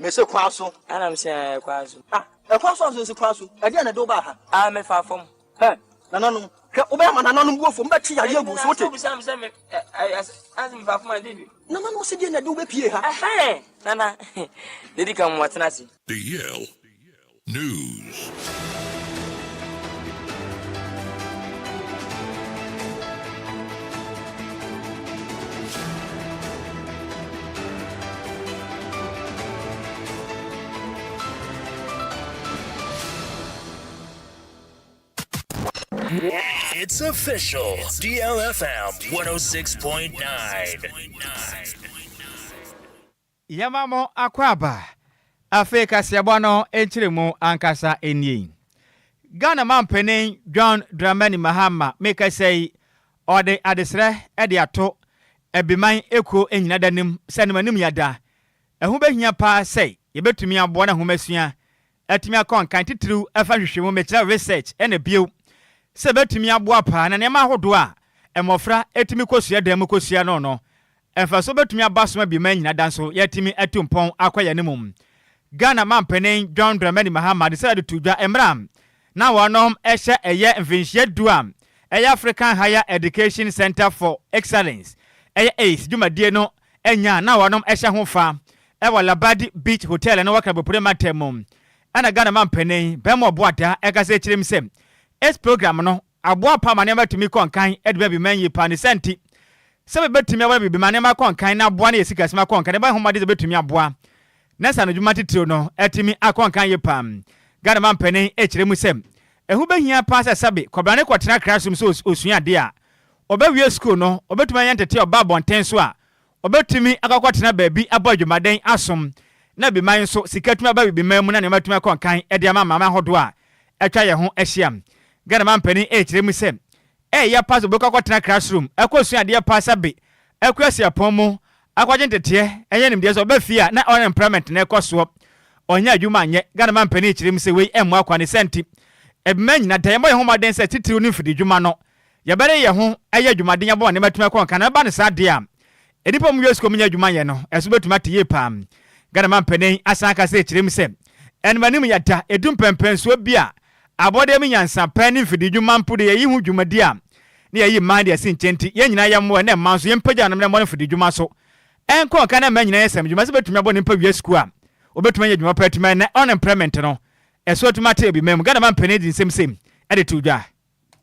Me say Kwaso. And I'm saying Kwaso. Ah, Kwaso is Kwaso. I didn't do ba. I'm a far from. Hey, no. Obama na no go from that ya go so te. Sam I ask me for my did. No se dey na do be pie ha. Eh, nana. Did come what na see? DL News. It's official. DLFM 106.9. Yamamo akwaba. Afrika siabwano enchirimu ankasa enyi. Ghana mampeni John Dramani Mahama make say ode adesre ede ato ebiman eko enyina danim senimanim yada. Ehu behia pa say yebetumi aboa na homasua atumi akon kan titru afa hwehwemu mechira research ene bio. Sebetumi aboa pa na nema hodo a emofra etumi kosua dem kosua no efa so betumi abasoma bi man nyina danso yetumi atumpon akwaya nemum Ghana mampenen John Dramani Mahama decided to dwa emram na wonom ehye eye mfinhye duam eye African Higher Education Center for Excellence eye ACE dwumadie no enya na wonom ehye ho fa ewa Labadi Beach Hotel na wakra bopure matemum ana Ghana mampenen bemo boada ekase chirim sem es program no aboa pa mane matumi konkan edbe bi manyi pa ne senti sebe betumi awa bi mane ma konkan na aboa na yesika sima konkan ne ba homa de betumi aboa nesa no dwuma titiro no etimi akonkan ye pam Ghana mampene echiremu sem ehu behia pa sabe kobane kwotena classroom so osua de a obawie school no obetumi yentete oba bonten so a obetumi akakwotena baabi abodwumaden asom na bi man so sikatumi aba bi man mu na ne matumi akonkan ede ama mama hodo a etwa ye ho ehyiam Ghana mampeni echiremu sem ya pass obekakotena classroom ekosua de pa sabe ekwasi apomo akwaje ntete enye nimde so obafia na unemployment na ekoso onya adwuma anye Ghana mampeni echiremu se wei emu akwa ne senti ebimanyi na dayemo ye ho maden se titiri no fidi dwuma no yebere ye ho eye dwumaden yabo ne matuma kon kana ba ne sade a edipo mu yesko munya dwuma ye no eso betuma te ye pam Ghana mampeni asanka se echiremu se enmanim yada edum pempenso bia abode mi nyansa pani fidi dwuma mpude ye hu dwumadi a ne ye mande asin chenti ye nyina ye mo ne manso ye mpaja no mo fidi dwuma so enko kana ma nyina ye sam dwuma se betumi abo ne mpa wi school a obetuma ye dwuma patuma na unemployment no eso tuma te bi mem Ghana mampene din sem ede to dwa.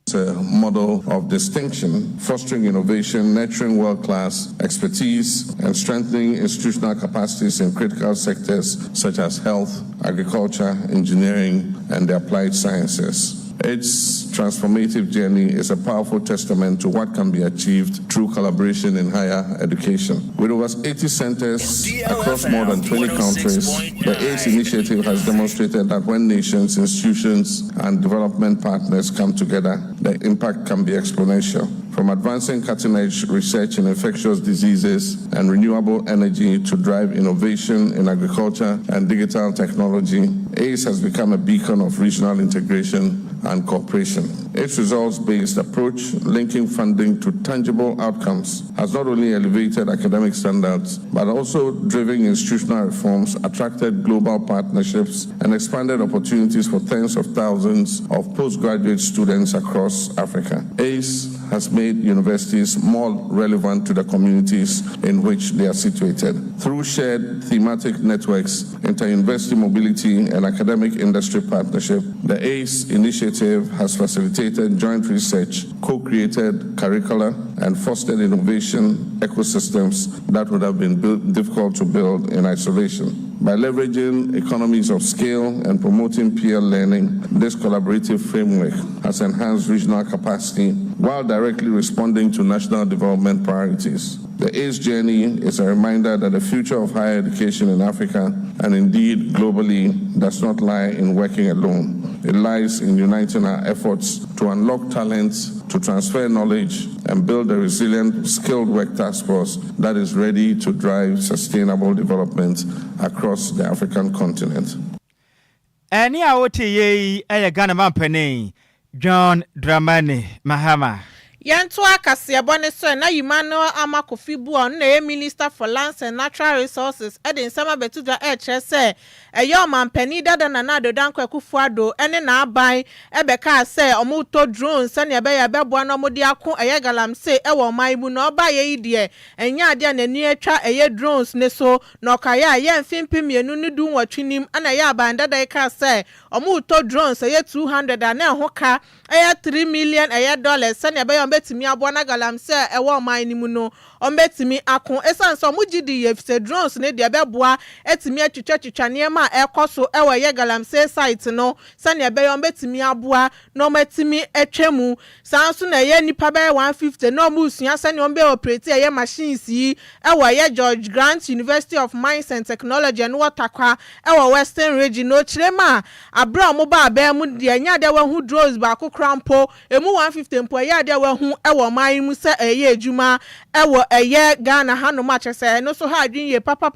It's a model of distinction, fostering innovation, nurturing world-class expertise, and strengthening institutional capacities in critical sectors such as health, agriculture, engineering, and the applied sciences. Its transformative journey is a powerful testament to what can be achieved through collaboration in higher education. With over 80 centers across more than 20 countries, the ACE initiative has demonstrated that when nations, institutions, and development partners come together, the impact can be exponential. From advancing cutting-edge research in infectious diseases and renewable energy to drive innovation in agriculture and digital technology, ACE has become a beacon of regional integration and cooperation. Its results-based approach, linking funding to tangible outcomes, has not only elevated academic standards, but also driven institutional reforms, attracted global partnerships, and expanded opportunities for tens of thousands of postgraduate students across Africa. ACE has made universities more relevant to the communities in which they are situated. Through shared thematic networks, inter-university mobility, and academic industry partnership, the ACE initiative has facilitated joint research, co-created curricula, and fostered innovation ecosystems that would have been difficult to build in isolation. By leveraging economies of scale and promoting peer learning, this collaborative framework has enhanced regional capacity while directly responding to national development priorities. The ACE journey is a reminder that the future of higher education in Africa, and indeed globally, does not lie in working alone. It lies in uniting our efforts to unlock talents, to transfer knowledge, and build a resilient, skilled work task force that is ready to drive sustainable development across the African continent. Any awoti ye Ghana mampene John Dramani Mahama. Yanto akasiabone so na Emmanuel Amakofibu on na Minister for Lands and Natural Resources edin sama betuda kire se eyo mampani dada na nado danko Akufo-Addo ene na aban ebeka se omuto drones ne ebe ya beboa no modi ako eye galamse ewo man mu na oba ye ide enya ade na ni atwa eye drones ne so na okaya ye mfimpimienu ne du watwinim ana ye aban dada ka se omuto drones eye 200 na hoka eye 3 million eye dollars ne ebe betimi aboa na galamse ewo man ni mu no ombetimi akon esanso mugidi yefse drones ne de beboa etimi atwitwa niema ekoso ewo ye galamse site no sane ebe ombetimi aboa no metimi etwemu sanso na ye nipa be 150 no musua sane ombe operate ye machines yi ewo ye George Grant University of Mines and Technology and Waterkwa ewo Western Region no chirema abra mo ba be mu de nya de hu drones ba kokrampo emu 150 mpo ye de hu ewo man mu se eye adwuma ewo eye Ghana hanu ma chese no so ha adwin ye papa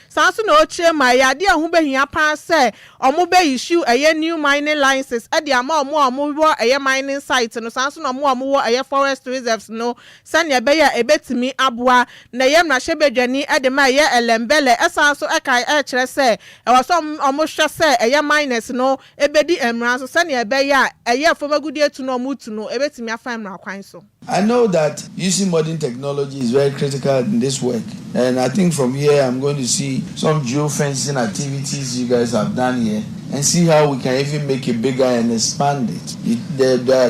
sanso na o chirema ya de hu behia pa se omo be issue eye new mining licenses e de ama omo wo eye mining site no sanso na omo wo eye forest reserves no sane be ya ebetimi aboa na ye mra hwebedwani e de ma ye elembele esanso e kai e kire se e wo so omo hwe se eye miners no ebedi emra so sane be ya eye fomagudi etu no mutu no ebetimi afa emra kwan so. I know that using modern technology is very critical in this work, and I think from here I'm going to see some geofencing activities you guys have done here and see how we can even make it bigger and expand it.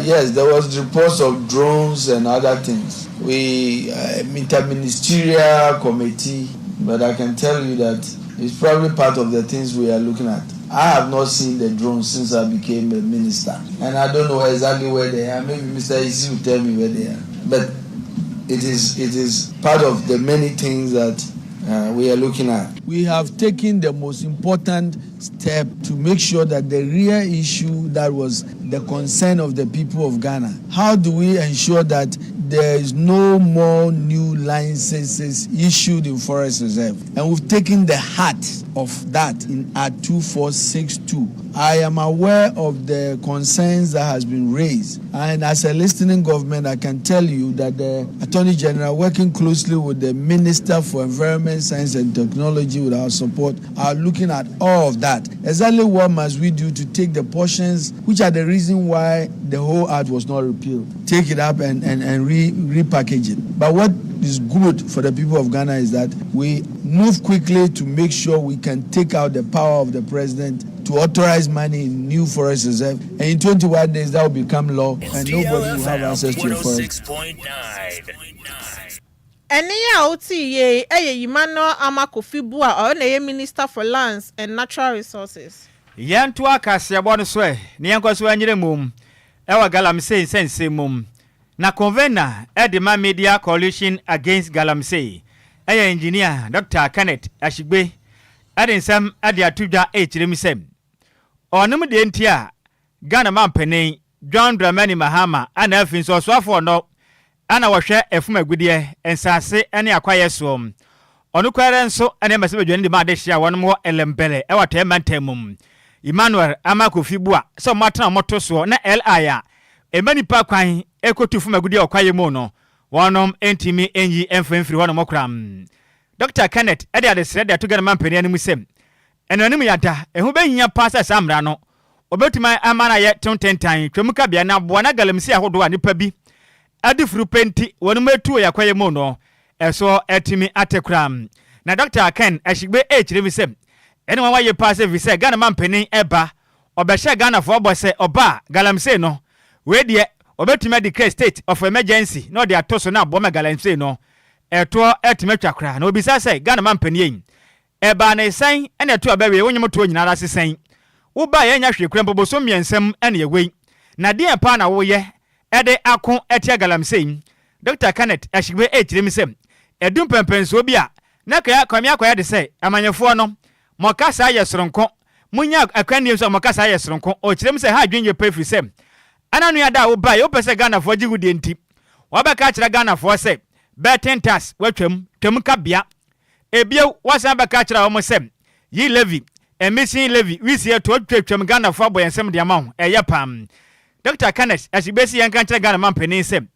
Yes, there was reports of drones and other things. We interministerial committee, but I can tell you that it's probably part of the things we are looking at. I have not seen the drones since I became a minister, and I don't know exactly where they are. Maybe Mr. Isi will tell me where they are. But it is part of the many things that we are looking at. We have taken the most important step to make sure that the real issue that was the concern of the people of Ghana. How do we ensure that there is no more new licenses issued in Forest Reserve? And we've taken the heart of that in Act 2462. I am aware of the concerns that has been raised. And as a listening government, I can tell you that the Attorney General, working closely with the Minister for Environment, Science and Technology with our support, are looking at all of that. Exactly what must we do to take the portions which are the reason why the whole act was not repealed, take it up and repackage it. But what is good for the people of Ghana is that we move quickly to make sure we can take out the power of the president to authorize money in new forest reserve, and in 21 days that will become law, and nobody will have access to a forest. 106.9. Eni ya oti ye Emmanuel Amakofibu a na ye Minister for Lands and Natural Resources. Yanto akasiabo no so e ne yankoso anyire mum ewa galamsey sense mum na convener Edema Media Coalition Against Galamsey eye engineer Dr. Kenneth Ashigbe adensam ade atudwa ekiremisem onum de ntia Ghana mampene John Dramani Mahama ana afin so afo no ana wohwe efumagudie ensase ene akwaye so onu kware nso ene masebedwani de ma de hia wonmo wo elembele e wato emantamum Emmanuel Amakofibu a so matana moto so na LI a emanipa kwan ekotufumagudie okwaye mu no wonom entimi enyi emfemfiri wonom okram Dr. Kenneth ade adesre de atugana mampene animu sem eno anim yada ehu behinya pasa samra no obetima amana ye tontentan twemuka bia na boa na galamsi ahodo a nipa bi adifuru penti wonom etuo yakwaye mu no eso etimi atekram na Dr. Ken Ashigbe echire sem eno wa ye pasa vise Ghana mampene eba obehye Ghana for obose oba galamsi no we de obetima declare state of emergency no de atoso na boa galamsi no eto etimetwa kra na obisa say Ghana mampene yin eba na sen ene to abawe wonyem to nyina ra sesen wo ba ye nya hwekura mboboso miensem ene yewe na de pa na wo ye ede akon etia galamsey Dr. Kenneth Ashigbe echiremisem edum pempenso bi a na kaya kwamia kwaya de say amanyefo no mokasa ye soronko munya akwani so mokasa ye soronko o chiremse ha adwenye pefri sem ananu ya da wo ba ye opese Ghana fo gigudie nti wo ba ka kira Ghana fo say betentas watwam temka bia ebio wasan ba ka kira wo sem yi levy emission levy we see to twetwam Ghana fo boyensem de amawo eye pam Dr. Kenneth asibesi yanka nkyere Ghana mampeni sem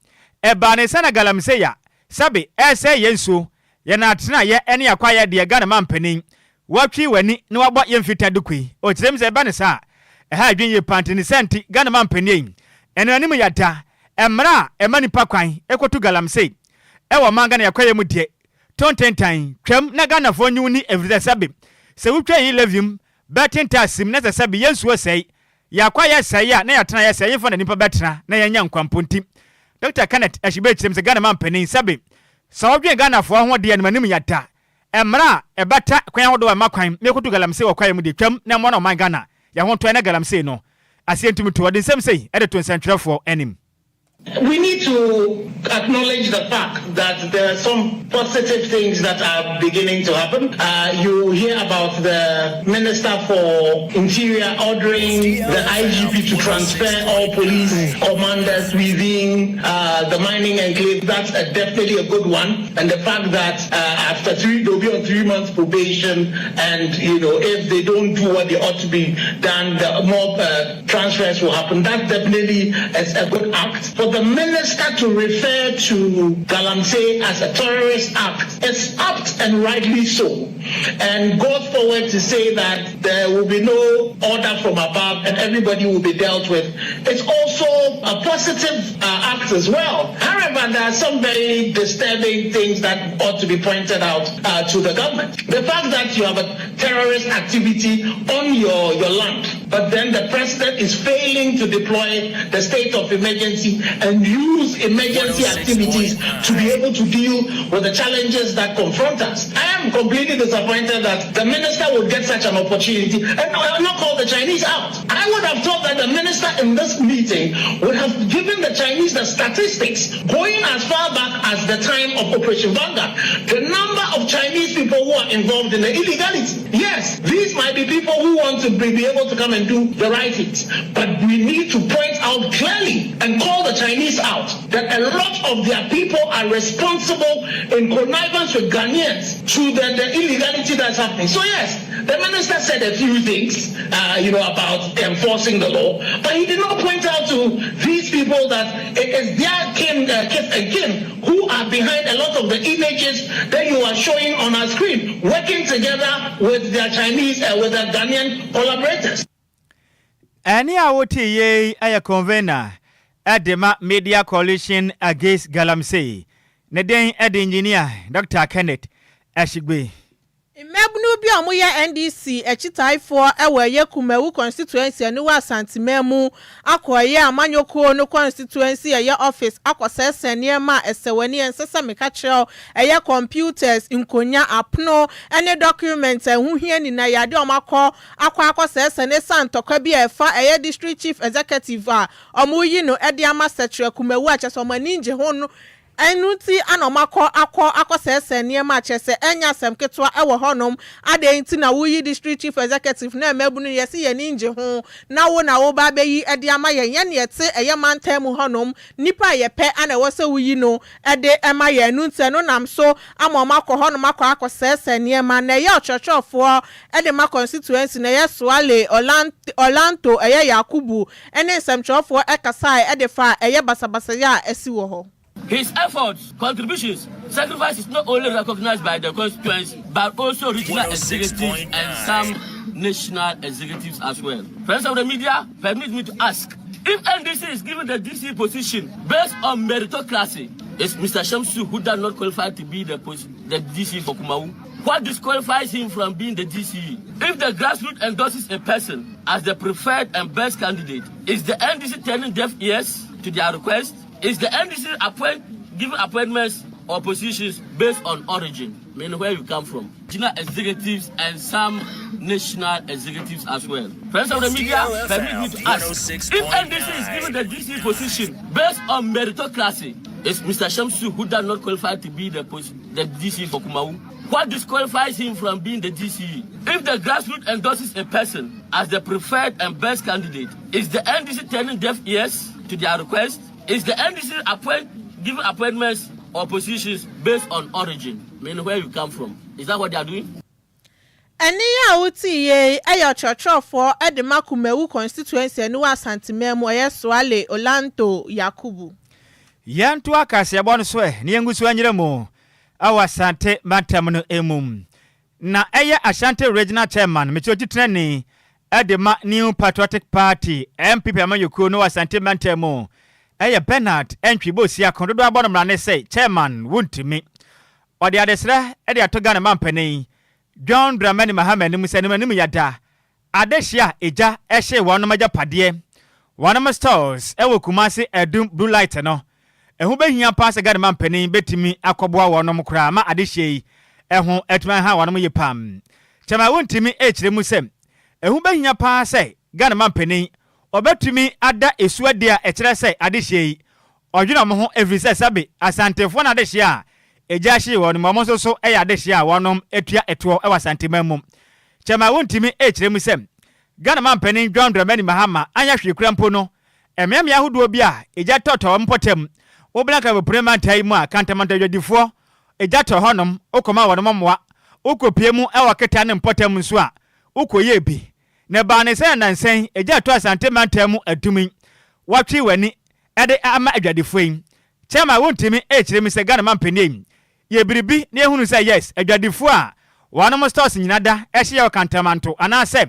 eba ne sana galamse ya sabe ese yensu ye na atena ye ene yakwa ye de Ghana mampeni watwi wani ne wabɔ ye mfita dukui o kyerem se eba ne sa ha adwen ye pantini senti Ghana mampeni ene anim yada emra emanipa kwan ekotu galamse ewo manga na yakwa ye mu de tontentan twam na Ghana fo nyuni every sabe se wutwa yi levium betinta sim na sabe yensu osei yakwa ya saya na yatena ya saya yefo na nipa betena na yanya nkwamponti Dr. Kenneth ashibe kyerem se Ghana mampeni sabe sawdwe Ghana fo ho de manim yata emra ebata kwan hodo makwan mekotu galamse wo kwae mu de twam na mo na man Ghana ya ho to na galamse no asientumi to de nsem sei e de to nsentwerefo anim. We need to acknowledge the fact that there are some positive things that are beginning to happen. You hear about the Minister for Interior ordering the IGP to transfer all police commanders within the mining enclave. That's definitely a good one. And the fact that after they'll be on 3 months probation, and if they don't do what they ought to be done, the more transfers will happen. That definitely is a good act. For the minister to refer to Galamsey as a terrorist act, it's apt and rightly so, and goes forward to say that there will be no order from above and everybody will be dealt with. It's also a positive act as well. However, there are some very disturbing things that ought to be pointed out to the government. The fact that you have a terrorist activity on your land, but then the president is failing to deploy the state of emergency and use emergency activities to be able to deal with the challenges that confront us. I am completely disappointed that the minister would get such an opportunity and not call the Chinese out. I would have thought that the minister in this meeting would have given the Chinese the statistics going as far back as the time of Operation Vanguard. The number of Chinese people who are involved in the illegality. Yes, these might be people who want to be able to come and do the right things, but we need to point out clearly and call the Chinese out that a lot of their people are responsible in connivance with Ghanaians to the illegality that's happening. So yes, the minister said a few things, about enforcing the law, but he did not point out to these people that it is their kith and kin who are behind a lot of the images that you are showing on our screen, working together with their Chinese, with their Ghanaian collaborators. Any awoti ye aya convener Adema Media Coalition Against Galamsey. Neden engineer Dr. Kenneth Ashigbe. Imebunu bi omo ye NDC echitaifo ewe ye Kumewu constituency anu wa Santimemu akoye amanyoko no constituency ye office akosese niema esewani ensesa mekachiro eye computers nkonya apno ene documents ehuhie ni na yade omakọ akosese ne santokwa bi efa eye district chief executive a omo yi no ede ama secretary Kumewu acheso mani nje ho no enuti anomako akosese niema chese enya semketwa ewo honom ade nti na wuyi district chief executive na emebunu yesi ye ninje ho na wo ba beyi ede ama ye ne yete eye mantem honom nipa ye pe ana wo se wuyi no ede ema ye enuti no nam so amomako honom akosese niema na ye ochochofo ede ma constituency na ye Swale Olanto eye Yakubu ene semchofo ekasai ede fa eye basabasa ya esi wo ho. His efforts, contributions, sacrifice is not only recognized by the constituency, but also regional executives and some national executives as well. Friends of the media, permit me to ask, if NDC is given the DC position based on meritocracy, is Mr. Shamsu, who does not qualify to be the DC for Kumawu? What disqualifies him from being the DCE? If the grassroots endorses a person as the preferred and best candidate, is the NDC turning deaf ears to their request? Is the NDC giving appointments or positions based on origin, meaning where you come from? Regional executives and some national executives as well. Friends of the media, permit me to ask, if NDC is given the DC position based on meritocracy, is Mr. Shamsu, who does not qualify to be the DC for Kumawu? What disqualifies him from being the DCE? If the grassroots endorses a person as the preferred and best candidate, is the NDC turning deaf ears to their request? Is the NDC giving appointments or positions based on origin, meaning where you come from? Is that what they are doing? Eni ya uti ye eyo chochofo edema kumewu constituency eni wa santimemu eye Swale Olanto Yakubu. Yantu akasi ya bwanu swe ni yengusu anyiremu awa sante mantamuno emum. Na eye Ashanti Regional Chairman Michoji Treni edema New Patriotic Party MPP amayuku no asante mantemu eye Bernard Enquiries ya kondodo abono mrane say Chairman wuntimi. Odi adesra edi atogana mampeni John Dramani Mahama ni musanimanimu yada adeshia eja eshe wano maja padie wano stores ewo Kumasi edum blue light no ehu behia pass gade mampeni betimi akobwa wano mkura ma adeshie ehu etuma ha wano yepam chama wontimi echire musem ehu behia pass gade mampeni obetumi ada esuadia echire se adeshie odwuna mo ho every say sabe asantefo na adeshia ejashi wonu mamonso so eya adeshia wonom etua eto ewa santimamum chama wontimi echire musem Ghana mampeni John Dramani Mahama anya hwekura mpo no emiam ya hodo bi a eja toto mpotem oblanka be prema tai mu a kantamanta dwadifo eja to honom okoma wonom moa okopie mu ewa keta ne mpotem nso a okoye bi ne ba ne sen nansen eja to asantimantamu adumi watwi wani ede ama adwadifo yin chama wontimi echire musem Ghana mampeni ye biribi ne ehunu say yes adwadifo a wonom stores nyinada ehye ya kantamanto anase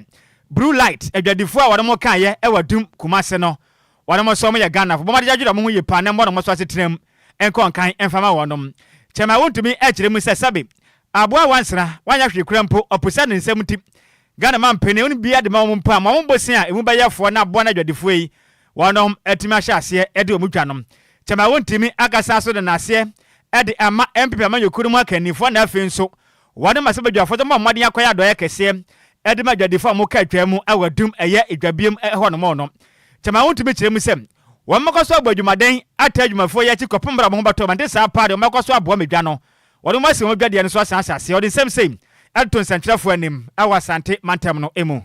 blue light adwadifo a wonom kan ye ewadum Kumase no wonom so mo ye Ghana fo bomade jadwura mo ye pa ne mo no so asetrem enkon kan enfama wonom chema wontumi echire mu sabe aboa wansra wanya hwekura mpo opusa ne nsam ti Ghana mampene oni bia de ma mo mpa ma mo bosin a emu bayafo na aboa na adwadifo yi wonom etimi ahye ase ede omutwanom chema wontumi akasa so de nase ede ama MPP amanyokuru mu akanifo na afi nso wonom asebadwafo de mo mmade akoya doye kese ede ma adwadifo mo ka atwam awadum eye edwabiem honom no chama wontumi kire mu sem wo makoso abadwumaden atadwumafo ya chikopembra mo bato bande sa paade wo makoso aboa medwa no wonom asem odwade ne so asase wode sem sem aton santrafo anim awa sante mantam no emu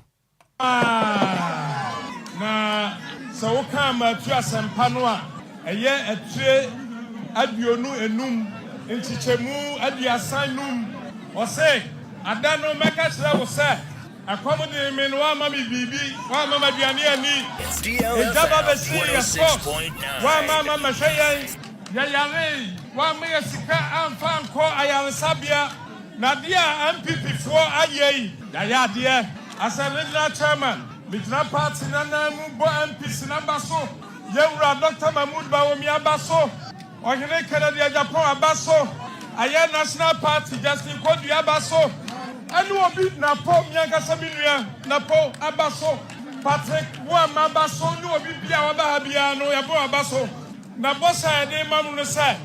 na so ka ma tu asempa no a eye etre aduonu enum nchichemu aduasanum o se adano meka kire wo se akomode me no ama mi bibi wa mama duane ani DLFM 106.9 wa mama mashayan ya yare wa me sika amfa nko ayansabia na dia MPP fo Agyei ya dia as a regional chairman mitna party na mu bo MPs na baso yewura Dr. Mahmoud Bawomi abaso ohene Canada Japan abaso aye national party Justin Kwadwo abaso anu obi na po mianga saminua na po abaso Patrick wa mabaso nu obi bia wa ba bia no yabo abaso na bossa de mamu no say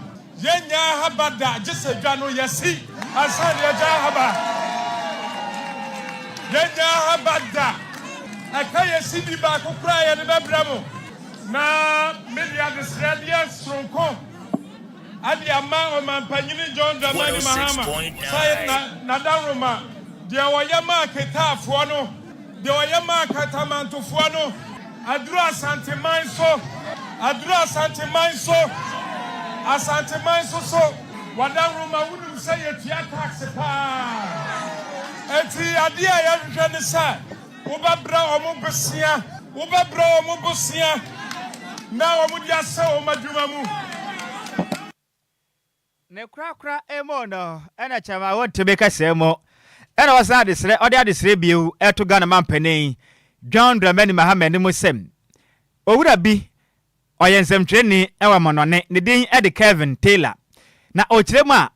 yenya habada jese dwa no yesi asani ya haba yenya habada akaya sidi ba ko kra ya de bebramo na media de sradia sonko adi ama o mampanyini John Dramani Mahama say na daroma de oyama ketafo no de oyama katamantofo no Adwoa santimanso asantimanso so wadaroma wunu say etia tax pa eti ade ya hwehwe ne sa wobabra omo bosia na omo ase o madwuma mu ne krakra emo no ena chama wontumi kasemo ena wasa adesre ode adesre biu eto Ghana mampene John Dramani Mahama ni musem owura bi oyensemtweni ewa monone ne din ede Kevin Taylor na ochiremu a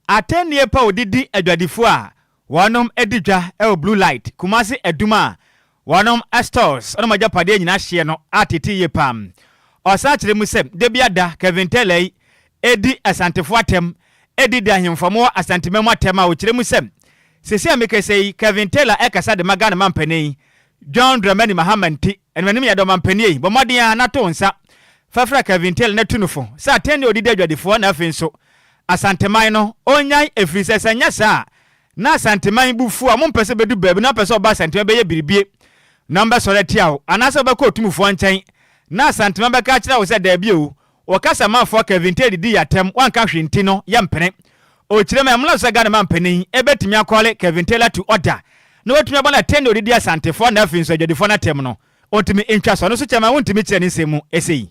atenie pa odidi adwadifo a wonom edidwa ewo blue light Kumasi eduma wonom stores ono majapade nyina hye no atete ye pam osa chiremu sem de biada Kevin Taylor edi asantefo atem edi de ahemfamo asantememu atem a ochiremu sem sesi amekesei Kevin Taylor ekasa de Ghana mampene John Dramani Mahama nti enmanim ya do mampene bomodin a nato nsa fafra Kevin Taylor na tunufo sa atene odidi adwadifo na afi nso asanteman no onyai efrisesa nyasa na asanteman bufu a mompese bedu baby na pese oba asanteman beye biribie number soletiao anase obekọ otumufo nchen na asanteman beka kira wo se da bio o kasa manfo Kevin Taylor di yatem wanka hwenti no yempene o kirema emla so Ghana mampeni ebetimi akole Kevin Taylor to order no wetumi abana tendo odi asantefo na afin so adwadifo na tem no ontimi entwa so no so chama wontimi kire ne nsemu esei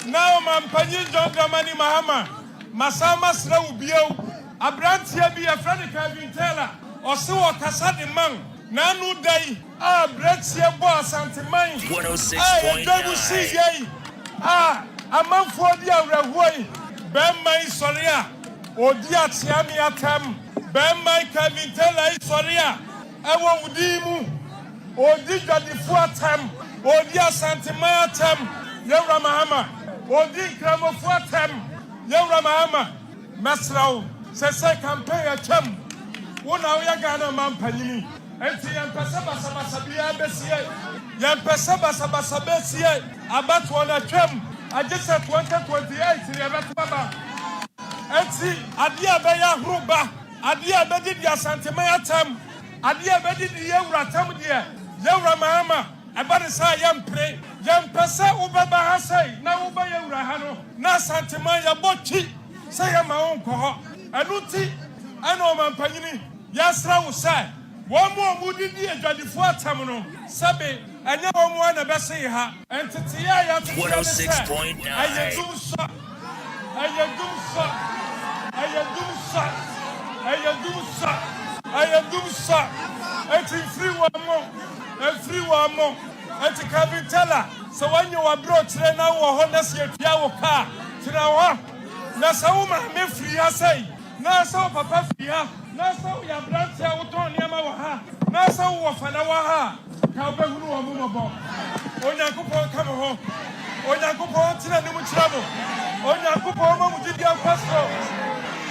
now mampanyi John Dramani Mahama masama sra ubio abrantia bi a friend Kevin Taylor ose wo kasa de man nanu dai abrantia bo asanteman 106.9 amanfo di awrahoi bemman soria odi atiami atam bemman Kevin Taylor soria ewo udimu odi dwadifo atam odi asanteman atam yewra Mahama odi kramofo atam yewra Mahama mesrawo sese campaign atam wona wo ya Ghana mampanyini enti yempesa basa bia besie yempesa basa besie abato na twam agese 2028 yebeto baba enti ade abeya hruba ade abedi dia santema atam ade abedi di yewra atam dia yewra Mahama abade sa yempre yempesa ubeba hasai na uba yewra ha no na santema ya bochi say ma onko ho anuti ana o mampanyini yasra wo sai wo mo mudidi adwadifo atam no sabe anya wo mo na bese ha entete ya 106.9 ayedumsa eti free wa mo eti Kevin Taylor so wanyo wa bro tire na wo ho na se atua wo ka tire wo na sawo ma me free ha sai na sawo papa free ha na sawo ya brantia wo ton niama wo ha na sawo wo fana wo ha ka obehunu wo mo bo onyankopon ka mo ho onyankopon tire ni mu kira mo onyankopon ma mu gidi apasto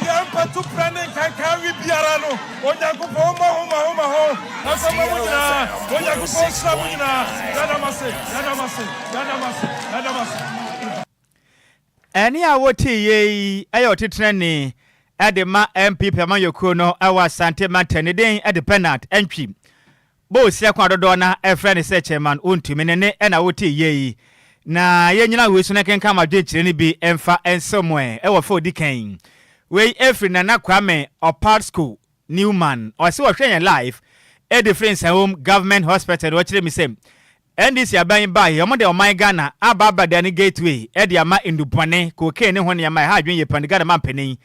ya patu prane kan wi biara no onyankopon ma ho asama mu nyina onyankopon sra mu nyina yana mase Eni a woti ye ayo tetrene ade ma MP pema yokuro no awa sante mantene den ade penat entwi bo sia kwa dodo na efre ne se chairman ontumi ne na woti ye na ye nyina we so ne kenka ma dwechire ne bi emfa ensomwe e wo fa odikan we efre na Kwame Opart School Newman o se wo hwe life e difference home government hospital wo kire mi sem NDC aban ba yemo de oman Ghana ababa de ne gateway e de ama indupone koke ne ho ne ama ha adwen ye pandigada mampeni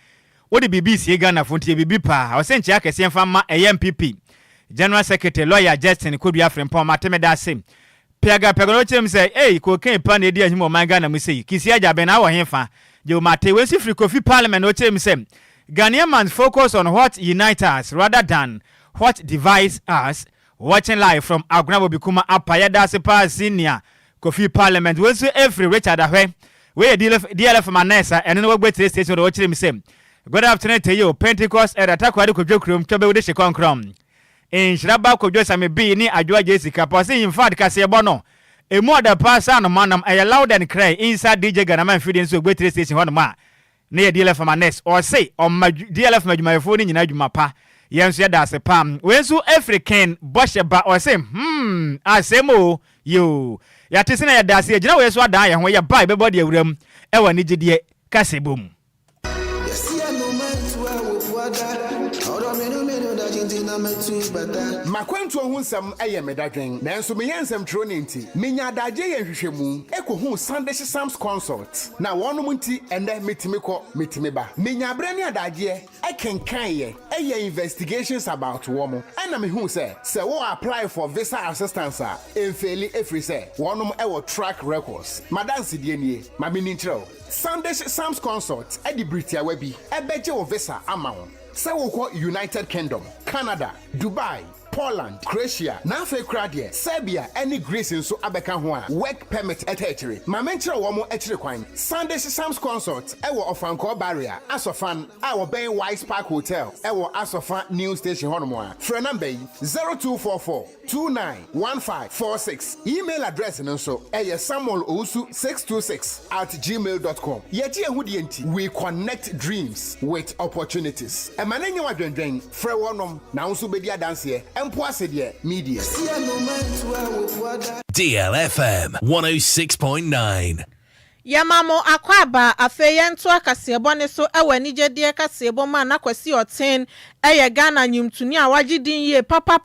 wo de BBC Ghana fontie bibi pa o se nche akese mfa ma MPP General Secretary Lawyer Justin Kwadwo Afrempon matemeda asem piaga no chem say koke pa ne de ahim oman Ghana mu sei kisi aja ben na wo hemfa je o mate we si free coffee parliament no chem say Ghanaian man focus on what unites us rather than what divides us. Watching live from Agunabo Bikuma Apayada Sepa Senior Coffee Parliament. We see every Richard Ahwe. We DLFM Manessa and no way to station watching him same. Good afternoon to you. Pentecost at Attack Kwadwo Krom Tobe with the Shekon Krom. In Nhyiraba Kwadwo Sammy B ni Adwoa Agyei Sikapa. See in fact Kase Bono. A more than pass on manam a loud and cry inside DJ Ghana feeding so great station one ma. Near DLFM Maness or say on my DLFM my phone in Najumapa. Yensu ya da se pam wensu African boshe ba o se asemo yo ya tesina ya da se agina wensu adan ya ho ya bai be body awuram e wa ni gidie kasebom Makwantu ohunsam eye medadwen nanso meyensam tronenti menya adaje ye hwehwemu ekohu Sunday Sam's Consult na wonum nti ende metimi ba menya brani adaje ekenkan ye eye investigations about womo ana mehu se wo apply for visa assistance a emfeli efri se wonum ewo track records madansi die nie mamini ntreo Sunday Sam's Consult edi Britia webi ebeje wo visa amawo se wo United Kingdom, Canada, Dubai, Poland, Croatia, Nafe Kradie, Serbia, any Greece in so abeka ho a work permit etechere. Ma menchire wo mo echere kwan. Sunday Sam's Consult ewo Ofanko barrier, Asofan, our Ben Wise Park Hotel, ewo Asofan New Station hono a. Phone number 0244 291546. Email address nso samuel626@gmail.com. Yeti ehudi enti, we connect dreams with opportunities. Emanenye wadwendwen, frɛ wonom na nso bedi adanse media. DLFM 106.9. Yamamo akwaba afeyentu akasiebo ne so ewe nigedie kasiebo ma na kwasi oten eye Ghana nyumtuni a wagidin ye papa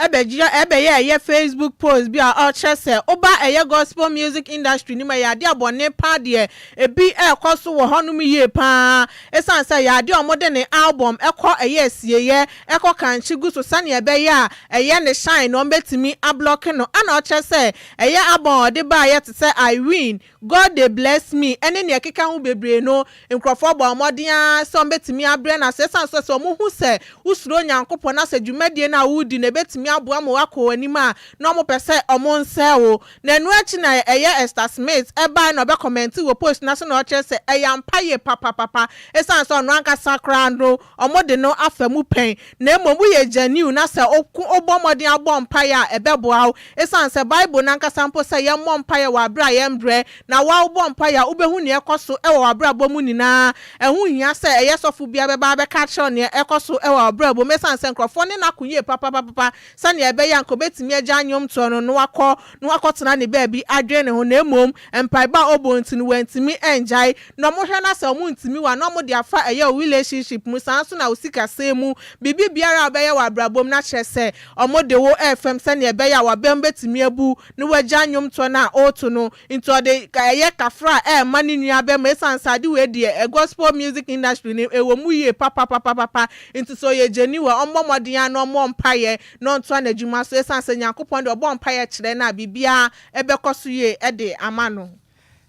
ebe Facebook post bi a chese oba eye gospel music industry ni ma yade abone pa de ebi ekoso wo honum ye pa esanse yade omode ne album ekọ eye asieye ekọ kanchi gu so sane ebe ya eye ne shine no betimi ablock no ana chese eye abon de ba ye tse I win God they bless me ene ne keka hu bebre no nkrofo bo amodea so betimi abre na se sanso so mu hu se usuro nyankopɔ na se dwumadie na wudi na betimi aboa mo akɔ anima na mo pese omo nsewo na enu achi na eye Esther Smith eba na be comment wo post na so na o che se eya mpaye papa esanso no anka sakrando omo de no afamu pen na emomu ye janiu na se obomode abo mpaye a ebeboa esanse Bible na anka sampo se ye mo mpaye wa bra ye mbre na wa ubo mpaya ubehu ne ekoso ewa abrabo mu nyina ehu hia se eyesofo bia beba be ka che ne ekoso ewa abrabo mesanse nkrofo ne na kunye papa sane ebe ya nko betimi agya anyom to no wakọ tena ne ba bi adwe ne ho na emom empaiba obonti ne wantimi enjai no mo hwe na se omu ntimi wa no mo de afa eye relationship mu sanso na osika semu bibi biara be ya wa abrabo na chese omo de wo FM sane ebe ya wa bem betimi abu ne wagya anyom to na oto no into de eye kafra mani nua be me sansade we de gospel music industry ni ewo mu ye papa into so ye jeni we ommomode an no mo mpaye no nto anadwuma so sanse nyankopon de obo mpaye kire na bibia ebekoso ye de amano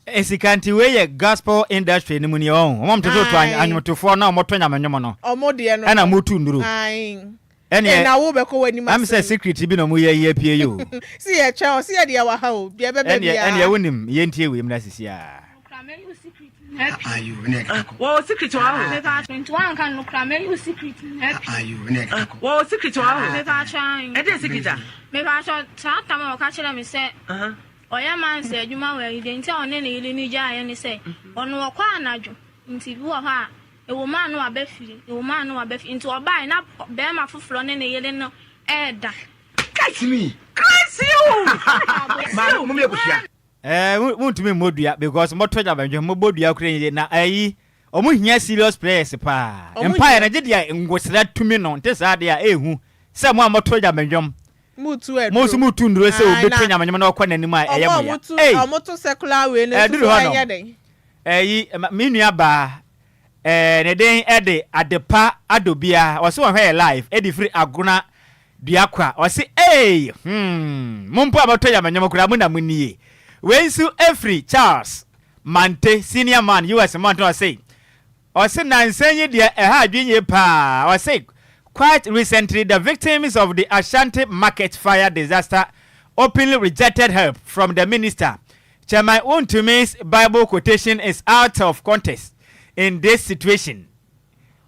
esikanti we ye gospel industry ni muni on omom toto to anyotofo na omoto nyamenyomo no omode no ana motu nduru na wo be ko wani ma am say secret bi no mo ye pie yo si ye che si ye de wa ha o bia be bia ene ye wonim ye ntie we mna sisia ayu ne wo secret wa ho me ba 21 kan no kra me secret ayu ne wo secret wa ho me ba chan e de secret me ba so ta ma ka kire me se oya man se adwuma we identi one ne ile ni ja ye ni se ono wo kwa anadwo nti bi wo ha ewo man no abafiri nti obai na be ma foforo ne ne yele no eda catch me crazy you ma mo me kusia won't me modua because moto jabanjo mo bodua kure na ayi omo hia serious players pa empire na gye ngosira tumi no nte sa de a ehu se mo moto jabanjo mutu edu mo su mutu nduro se obetu nyamanyama na okwa nanim a eye mo ya omoto secular we ne so anya den ayi me nua ba ne den ede adepa adobia o se wo hwe live edi free aguna duakwa o se mompo amoto nyamanyama kura mu na munie wensu Efri Charles Mante senior man US man to say o se nansenye de ha adwenye pa o say quite recently the victims of the Ashanti market fire disaster openly rejected help from the minister. Chairman Untumi's Bible quotation is out of context in this situation.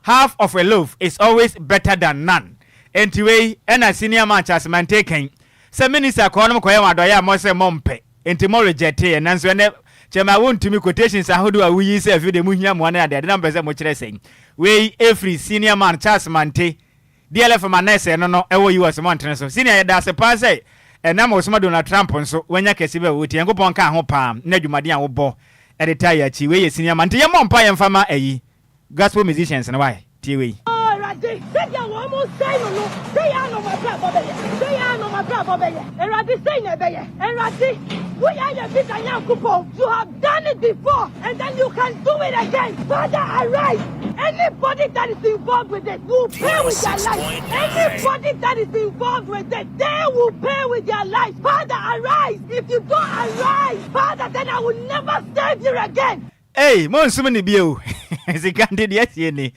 Half of a loaf is always better than none. Anyway, and a senior man Charles Mante ken say minister kono ko yawa do ya mo se mompe enti mo reject e nanso ne Chairman Untumi quotations ahodo a wuyi se afi de mu hia mo na de na mpese mo kire sen we every senior man Charles Mante DLFM anese no ewo US mountain so senior da se pa say na mo soma Donald Trump nso wanya kese be wuti yankopon ka ho pa na dwumade an wo bo e de tire chi we ye senior man te ye mo mpa ye mfama ayi gospel musicians na why tie we Erade say ya wo mo say no say ya no my brother be ye say ya no my brother be ye Erade say na be ye Erade we are your big Yankopon you have done it before and then you can do it again Father arise anybody that is involved with it will pay with their life anybody that is involved with it they will pay with their life Father arise if you don't arise Father then I will never save you again Hey, mo nsum ni bio. Sikandi de asie ni.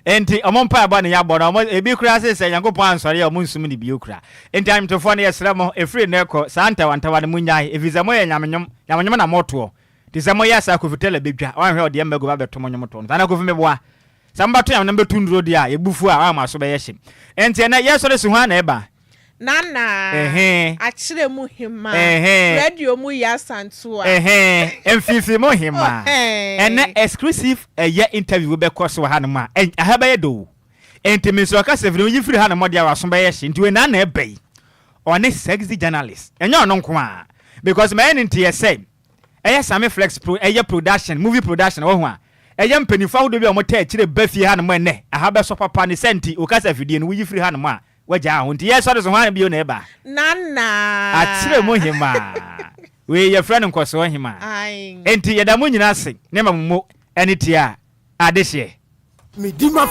Enti omompa aba ne yabo na ebi kura se Yankopon ansori o mo nsum ni bio kura. Enti am to fo na yesra mo efri na eko santa wantawa ne munyai efiza mo yanyamenyom na moto. Ti se mo yasa ko fitela bedwa. Wan hwe ode mego ba beto mo nyom to. Sana ko fime boa. Samba to yam na betu nduro dia ebufu a ma so be yehye. Enti na yesore su hwa na eba. Nana achire mu hima radio mu ya santua emfifi mu hima ene exclusive interview be course wa hanum a ahaba yedo enti so ka se vino yifiri hanum de awaso be yehye nti we na ebei one sexy journalist enye ono nko a because my enti say ɛyɛ Sammy Flex pro ɛyɛ production movie production wo ho a ɛyɛ mpanimfo ahodo bi a wɔte akyire bafie ha no mo ene aha bɛ so papa ne senti okasa fidie no wuyi firi ha no mo a wagya ho nti yɛ so de so han bi o na eba nana akyire mo hima we yɛ frɛ no nkoso hima enti yɛda mo nyina ase ne ma mo ene tia adehye Midima